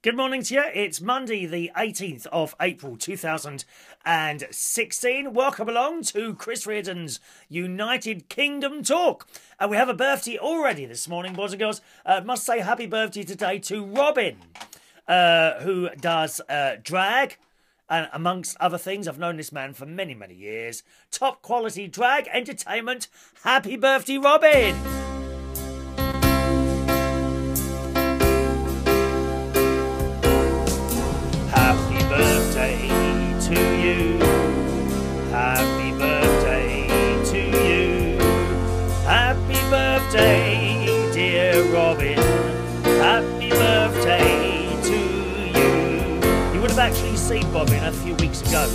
Good morning to you. It's Monday, the 18th of April 2016. Welcome along to Chris Reardon's United Kingdom Talk. We have a birthday already this morning, boys and girls. Must say happy birthday today to Robin, who does drag, and amongst other things. I've known this man for many, many years. Top quality drag entertainment. Happy birthday, Robin! Happy birthday to you. Happy birthday to you. Happy birthday, dear Robin. Happy birthday to you. You would have actually seen Robin a few weeks ago,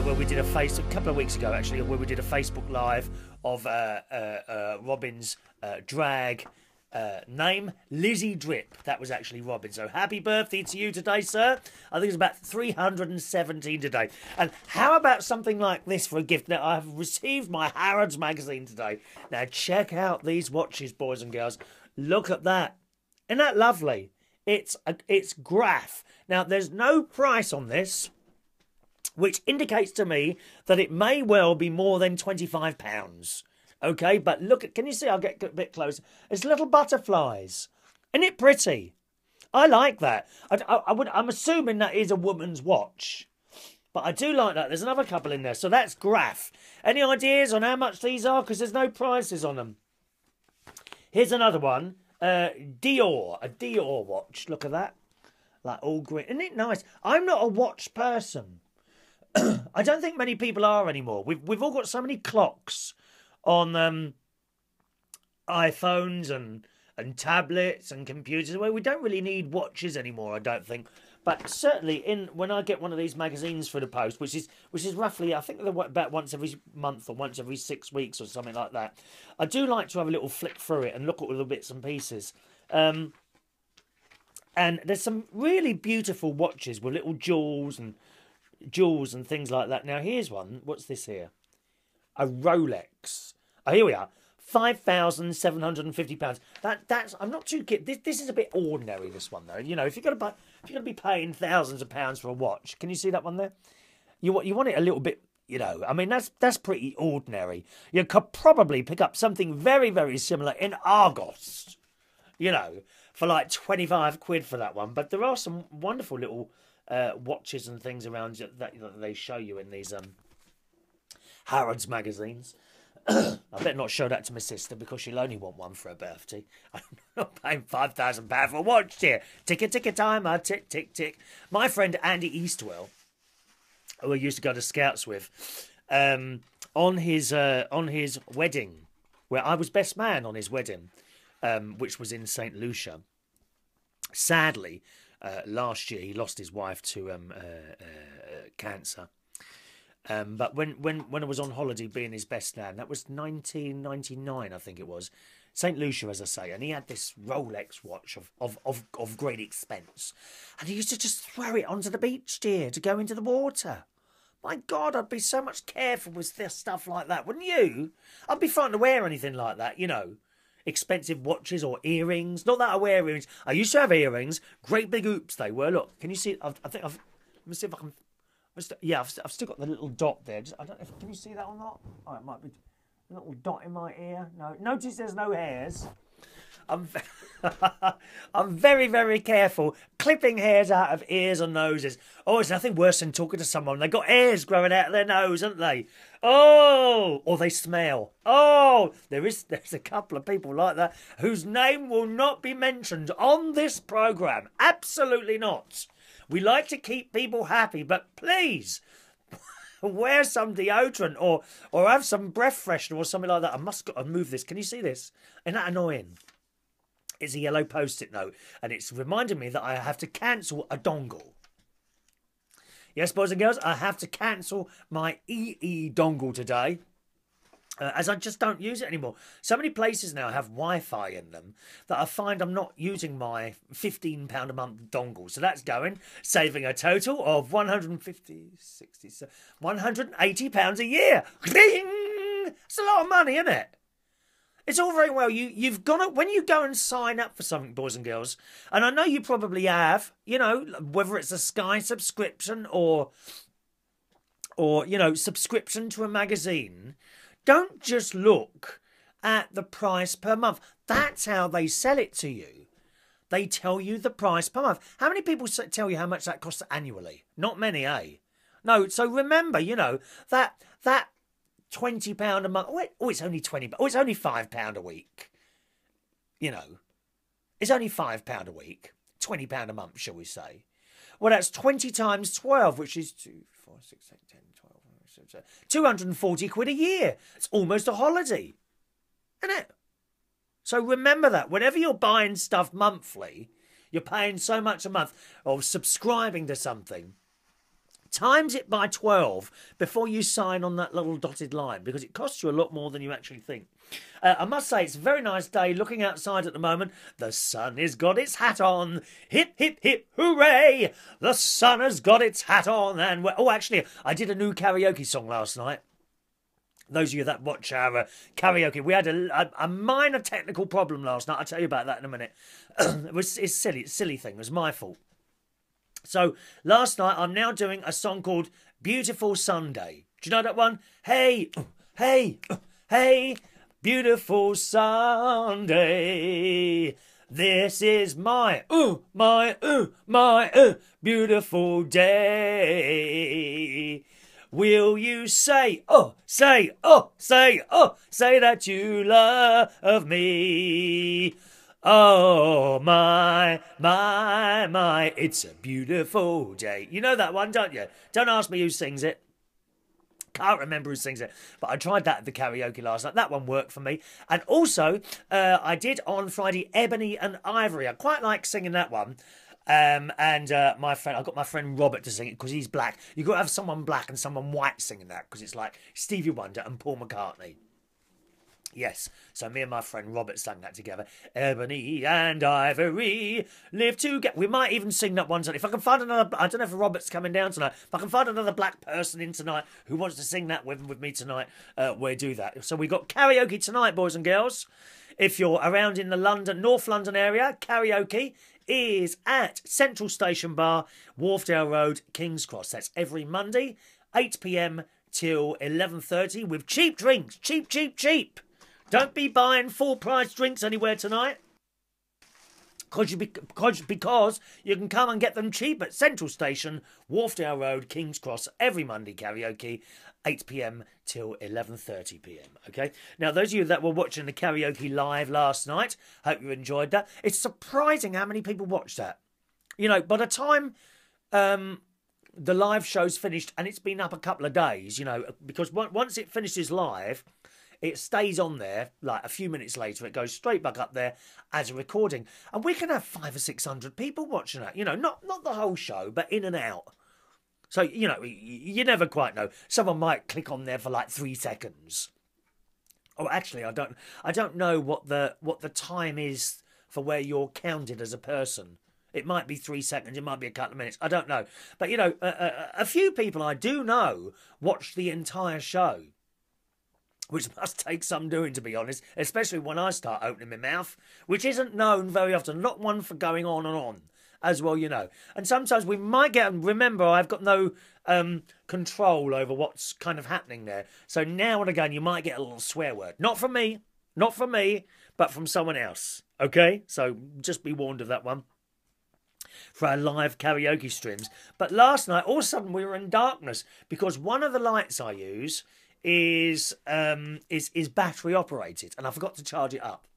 where we did a couple of weeks ago actually, where we did a Facebook Live of Robin's drag. Name Lizzie Drip. That was actually Robin. So happy birthday to you today, sir. I think it's about 317 today. And how about something like this for a gift? Now, I've received my Harrods magazine today. Now check out these watches, boys and girls. Look at that. Isn't that lovely? It's graph. Now there's no price on this, which indicates to me that it may well be more than £25. Okay, but look at, can you see? I'll get a bit closer. It's little butterflies. Isn't it pretty? I like that. I'm assuming that is a woman's watch. But I do like that. There's another couple in there. So that's graph. Any ideas on how much these are? Because there's no prices on them. Here's another one. Dior. A Dior watch. Look at that. Like all green. Isn't it nice? I'm not a watch person. I don't think many people are anymore. We've all got so many clocks on iPhones and tablets and computers. Well, we don't really need watches anymore, I don't think. But certainly, when I get one of these magazines for the post, which is roughly, I think they're about once every month or once every 6 weeks or something like that. I do like to have a little flick through it and look at all the bits and pieces. And there's some really beautiful watches with little jewels and things like that. Now here's one. What's this here? A Rolex. Oh, here we are. £5,750. That's. I'm not too kid. This is a bit ordinary. This one though. You know, if you're gonna be paying thousands of pounds for a watch, can you see that one there? You want it a little bit. You know, I mean that's pretty ordinary. You could probably pick up something very, very similar in Argos. You know, for like 25 quid for that one. But there are some wonderful little watches and things around that they show you in these Harrods magazines. I better not show that to my sister because she'll only want one for her birthday. I'm not paying £5,000 for a watch, dear. Tick timer, tick tick tick. My friend Andy Eastwell, who I used to go to Scouts with, on his wedding, where I was best man on his wedding, which was in St. Lucia. Sadly, last year he lost his wife to cancer. But when I was on holiday being his best man, that was 1999, I think it was, St. Lucia, as I say, and he had this Rolex watch of great expense, and he used to just throw it onto the beach, dear, to go into the water. My God, I'd be so much careful with this stuff like that, wouldn't you? I'd be frightened to wear anything like that, you know. Expensive watches or earrings. Not that I wear earrings. I used to have earrings. Great big hoops they were. Look, can you see? Let me see if I can. Yeah, I've still got the little dot there. I don't know if, can you see that or not? Oh, it might be a little dot in my ear. No, notice there's no hairs. I'm very, very careful clipping hairs out of ears or noses. Oh, it's nothing worse than talking to someone. They've got hairs growing out of their nose, haven't they? Oh, or they smell. Oh, there's a couple of people like that whose name will not be mentioned on this programme. Absolutely not. We like to keep people happy, but please wear some deodorant or have some breath freshener or something like that. I must move this. Can you see this? Isn't that annoying? It's a yellow post-it note, and it's reminding me that I have to cancel a dongle. Yes, boys and girls, I have to cancel my EE dongle today. As I just don't use it anymore. So many places now have Wi-Fi in them that I find I'm not using my £15 a month dongle. So that's going, saving a total of £180 a year. Ding! It's a lot of money, isn't it? It's all very well. You've got to, when you go and sign up for something, boys and girls, and I know you probably have, you know, whether it's a Sky subscription or you know, subscription to a magazine, don't just look at the price per month. That's how they sell it to you. They tell you the price per month. How many people tell you how much that costs annually? Not many, eh? No, so remember, you know, that £20 a month. Oh, it's only 20. Oh, it's only £5 a week. You know, it's only £5 a week. £20 a month, shall we say? Well, that's 20 times 12, which is 2, 4, 6, 8, 10, 12, 240 quid a year. It's almost a holiday, isn't it? So remember that whenever you're buying stuff monthly, you're paying so much a month, or subscribing to something. Times it by 12 before you sign on that little dotted line, because it costs you a lot more than you actually think. I must say, it's a very nice day looking outside at the moment. The sun has got its hat on. Hip, hip, hip, hooray! The sun has got its hat on. And oh, actually, I did a new karaoke song last night. Those of you that watch our karaoke, we had a minor technical problem last night. I'll tell you about that in a minute. It's silly thing. It was my fault. So last night, I'm now doing a song called Beautiful Sunday. Do you know that one? Hey, hey, hey, beautiful Sunday. This is my beautiful day. Will you say that you love me? Oh, my, it's a beautiful day. You know that one, don't you? Don't ask me who sings it. Can't remember who sings it. But I tried that at the karaoke last night. That one worked for me. And also, I did on Friday Ebony and Ivory. I quite like singing that one. My friend, I got my friend Robert to sing it because he's black. You've got to have someone black and someone white singing that, because it's like Stevie Wonder and Paul McCartney. Yes, so me and my friend Robert sang that together. Ebony and Ivory live together. We might even sing that one tonight. If I can find another, I don't know if Robert's coming down tonight. If I can find another black person in tonight who wants to sing that with me tonight, we'll do that. So we got karaoke tonight, boys and girls. If you're around in the North London area, karaoke is at Central Station Bar, Wharfdale Road, King's Cross. That's every Monday, 8 p.m. till 11:30 with cheap drinks. Cheap, cheap, cheap. Don't be buying full-price drinks anywhere tonight, because you can come and get them cheap at Central Station, Wharfdale Road, King's Cross, every Monday karaoke, 8 p.m. till 11:30 p.m. Okay? Now, those of you that were watching the karaoke live last night, hope you enjoyed that. It's surprising how many people watched that. You know, by the time the live show's finished, and it's been up a couple of days, you know, because once it finishes live, it stays on there, like a few minutes later, it goes straight back up there as a recording. And we can have 500 or 600 people watching it. You know, not the whole show, but in and out. So, you know, you never quite know. Someone might click on there for like 3 seconds. Oh, actually, I don't know what the time is for where you're counted as a person. It might be 3 seconds, it might be a couple of minutes. I don't know. But, you know, a few people I do know watch the entire show, which must take some doing, to be honest, especially when I start opening my mouth, which isn't known very often. Not one for going on and on, as well, you know. And sometimes we might get, remember, I've got no control over what's kind of happening there. So now and again, you might get a little swear word. Not from me, but from someone else, okay? So just be warned of that one for our live karaoke streams. But last night, all of a sudden, we were in darkness because one of the lights I use is battery operated, and I forgot to charge it up.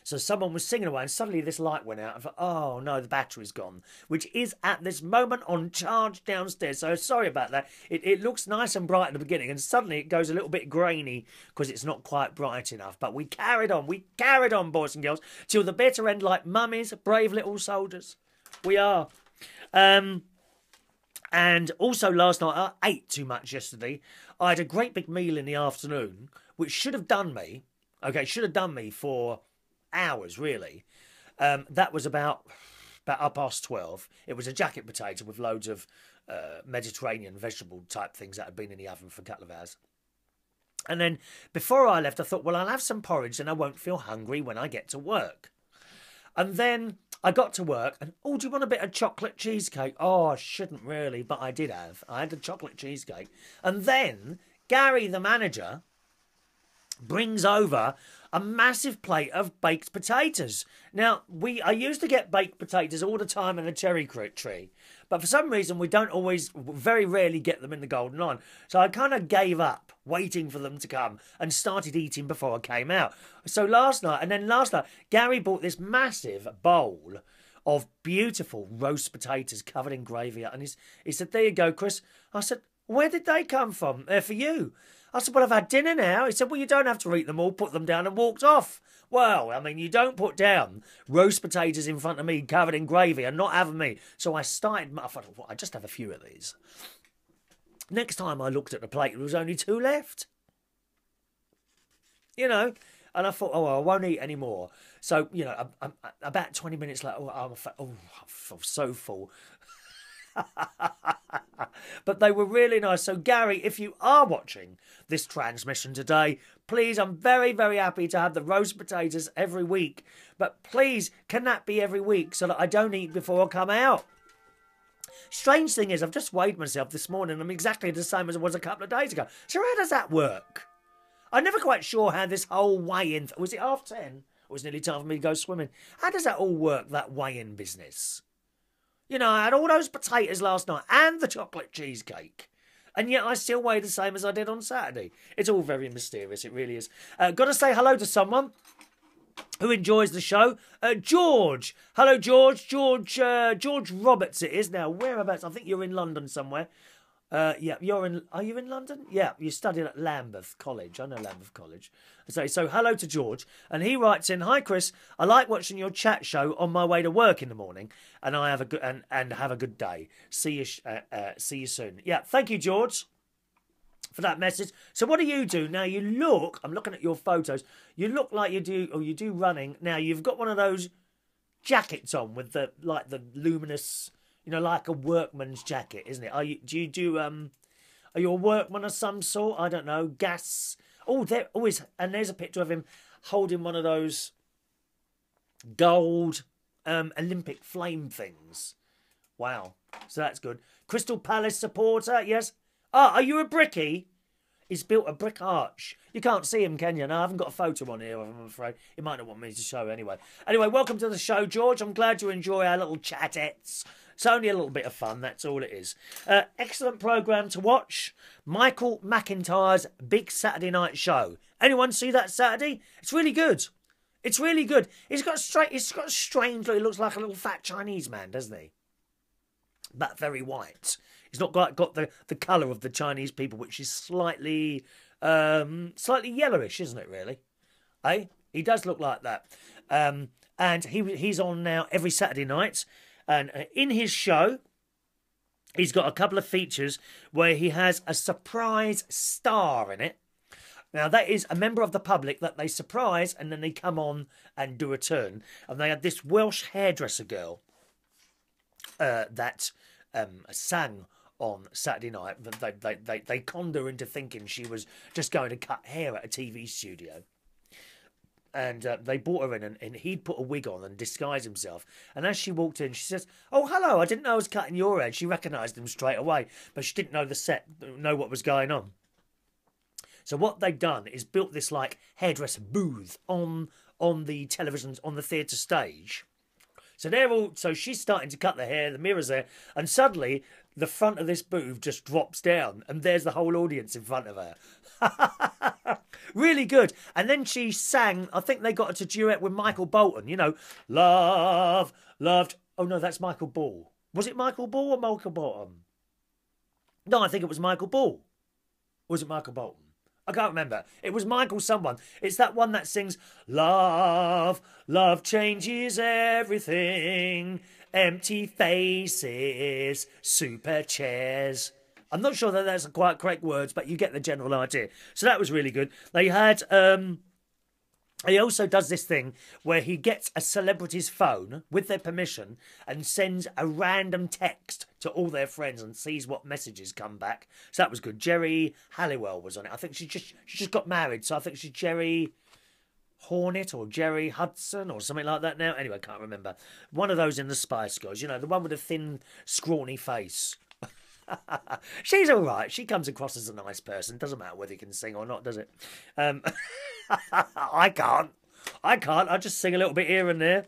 So someone was singing away and suddenly this light went out. I thought, oh no, the battery's gone, which is at this moment on charge downstairs. So sorry about that. It looks nice and bright at the beginning, and suddenly it goes a little bit grainy because it's not quite bright enough. But we carried on, boys and girls, till the bitter end, like mummies, brave little soldiers. We are. And also last night, I ate too much yesterday. I had a great big meal in the afternoon, which should have done me, for hours, really. That was about 12:30. It was a jacket potato with loads of Mediterranean vegetable type things that had been in the oven for a couple of hours. And then before I left, I thought, well, I'll have some porridge and I won't feel hungry when I get to work. And then I got to work and, oh, do you want a bit of chocolate cheesecake? Oh, I shouldn't really, but I did have. I had a chocolate cheesecake. And then Gary, the manager, brings over a massive plate of baked potatoes. Now, I used to get baked potatoes all the time in a cherry tree, but for some reason we don't always, very rarely get them in the Golden Lion. So I kind of gave up waiting for them to come and started eating before I came out. So last night, Gary bought this massive bowl of beautiful roast potatoes covered in gravy. And he said, there you go, Chris. I said, where did they come from? They're for you. I said, well, I've had dinner now. He said, well, you don't have to eat them all. Put them down, and walked off. Well, I mean, you don't put down roast potatoes in front of me covered in gravy and not having me. So I thought, well, I just have a few of these. Next time I looked at the plate, there was only 2 left. You know, and I thought, oh, well, I won't eat any more. So, you know, about 20 minutes later, I feel so full. But they were really nice. So Gary, if you are watching this transmission today, please, I'm very, very happy to have the roast potatoes every week. But please, can that be every week so that I don't eat before I come out? Strange thing is, I've just weighed myself this morning. I'm exactly the same as I was a couple of days ago. So how does that work? I'm never quite sure how this whole weigh-in... Was it 10:30? It was nearly time for me to go swimming. How does that all work, that weigh-in business? You know, I had all those potatoes last night and the chocolate cheesecake. And yet I still weigh the same as I did on Saturday. It's all very mysterious, it really is. Got to say hello to someone who enjoys the show. George. Hello, George. George Roberts it is. Now, whereabouts? I think you're in London somewhere. Yeah, are you in London? Yeah, you studied at Lambeth College. I know Lambeth College. So hello to George. And he writes in, hi, Chris. I like watching your chat show on my way to work in the morning. And I have a good and have a good day. See you soon. Yeah, thank you, George, for that message. So what do you do? Now you look, I'm looking at your photos. You look like you do running. Now you've got one of those jackets on with the luminous, you know, like a workman's jacket, isn't it? Are you a workman of some sort? I don't know. Gas. Oh, there's a picture of him holding one of those gold Olympic flame things. Wow. So that's good. Crystal Palace supporter, yes. Ah, are you a brickie? He's built a brick arch. You can't see him, can you? No, I haven't got a photo on here, I'm afraid. He might not want me to show anyway. Anyway, welcome to the show, George. I'm glad you enjoy our little chatettes. It's only a little bit of fun, that's all it is. Excellent programme to watch. Michael McIntyre's Big Saturday Night Show. Anyone see that Saturday? It's really good. It's really good. He's got a strange look. He looks like a little fat Chinese man, doesn't he? But very white. He's not got the colour of the Chinese people, which is slightly yellowish, isn't it, really? Eh? He does look like that. And he's on now every Saturday night. And in his show, he's got a couple of features where he has a surprise star in it. Now, that is a member of the public that they surprise and then they come on and do a turn. And they had this Welsh hairdresser girl that sang on Saturday night. They conned her into thinking she was just going to cut hair at a TV studio. And they brought her in and he'd put a wig on and disguise himself. And as she walked in, she says, oh, hello, I didn't know I was cutting your hair. She recognised him straight away, but she didn't know what was going on. So what they've done is built this like hairdresser booth on the televisions, on the theatre stage. So she's starting to cut the hair, the mirror's there, and suddenly the front of this booth just drops down and there's the whole audience in front of her. Really good. And then she sang, I think they got her to duet with Michael Bolton, you know, love, loved. Oh no, that's Michael Ball. Was it Michael Ball or Michael Bolton? No, I think it was Michael Ball. Or was it Michael Bolton? I can't remember. It was Michael someone. It's that one that sings, love, love changes everything, empty faces, super chairs. I'm not sure that that's the quite correct words, but you get the general idea. So that was really good. They had, he also does this thing where he gets a celebrity's phone with their permission and sends a random text to all their friends and sees what messages come back. So that was good. Jerry Halliwell was on it. I think she just got married, so I think she's Jerry Hornet or Jerry Hudson or something like that now. Anyway, I can't remember. One of those in the Spice Girls, you know, the one with the thin, scrawny face. She's all right. She comes across as a nice person. Doesn't matter whether you can sing or not, does it? I can't. I just sing a little bit here and there.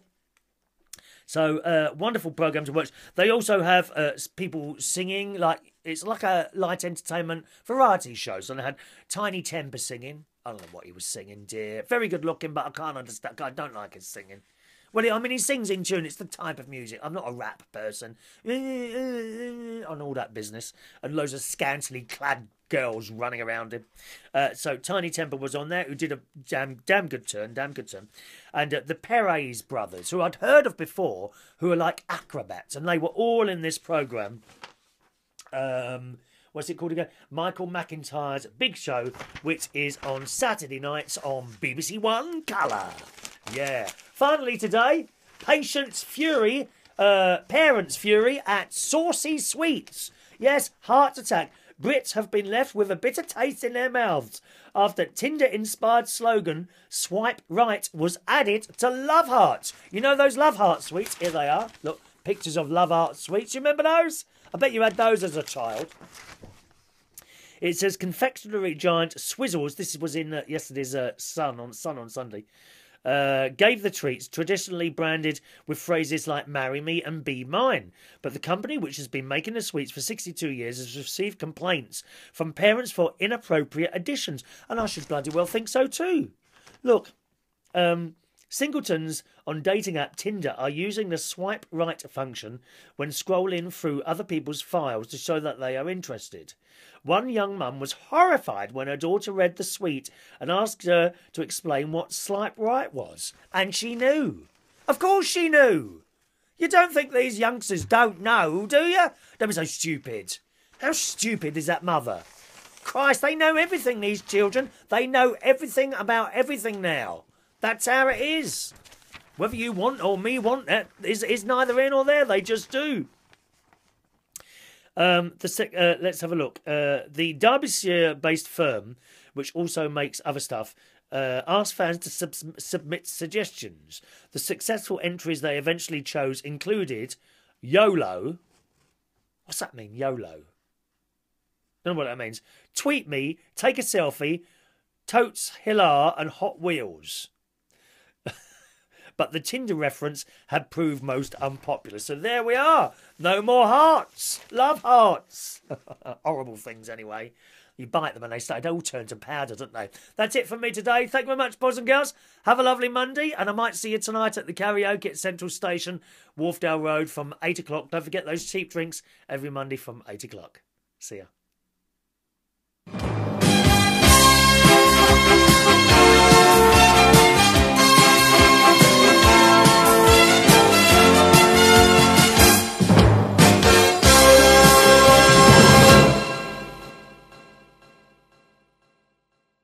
So, wonderful programme to watch. They also have people singing, like, it's like a light entertainment variety show. So they had Tiny Temper singing. I don't know what he was singing, dear. Very good looking, but I can't understand. I don't like his singing. Well, I mean, he sings in tune. It's the type of music. I'm not a rap person. On all that business. And loads of scantily clad girls running around him. So Tiny Temper was on there, who did a damn good turn. And the Perez brothers, who I'd heard of before, who are like acrobats. And they were all in this programme. What's it called again? Michael McIntyre's Big Show, which is on Saturday nights on BBC One Colour. Yeah. Finally today, Parents' Fury at Saucy Sweets. Yes, heart attack. Brits have been left with a bitter taste in their mouths after Tinder-inspired slogan, Swipe Right, was added to Love Hearts. You know those Love Heart sweets? Here they are. Look, pictures of Love Heart sweets. You remember those? I bet you had those as a child. It says confectionery giant Swizzles. This was in yesterday's Sun on Sunday. Gave the treats, traditionally branded with phrases like marry me and be mine. But the company, which has been making the sweets for 62 years, has received complaints from parents for inappropriate additions. And I should bloody well think so too. Look, singletons on dating app Tinder are using the swipe right function when scrolling through other people's files to show that they are interested. One young mum was horrified when her daughter read the sweet and asked her to explain what swipe right was. And she knew. Of course she knew. You don't think these youngsters don't know, do you? Don't be so stupid. How stupid is that mother? Christ, they know everything, these children. They know everything about everything now. That's how it is. Whether you want or me want it is neither here nor there. They just do. Let's have a look. The Derbyshire-based firm, which also makes other stuff, asked fans to submit suggestions. The successful entries they eventually chose included YOLO. What's that mean, YOLO? Don't know what that means. Tweet me, take a selfie, totes Hilar and Hot Wheels. But the Tinder reference had proved most unpopular. So there we are. No more hearts. Love hearts. Horrible things anyway. You bite them and they all turn to powder, don't they? That's it from me today. Thank you very much, boys and girls. Have a lovely Monday. And I might see you tonight at the karaoke at Central Station, Wharfdale Road from 8 o'clock. Don't forget those cheap drinks every Monday from 8 o'clock. See ya.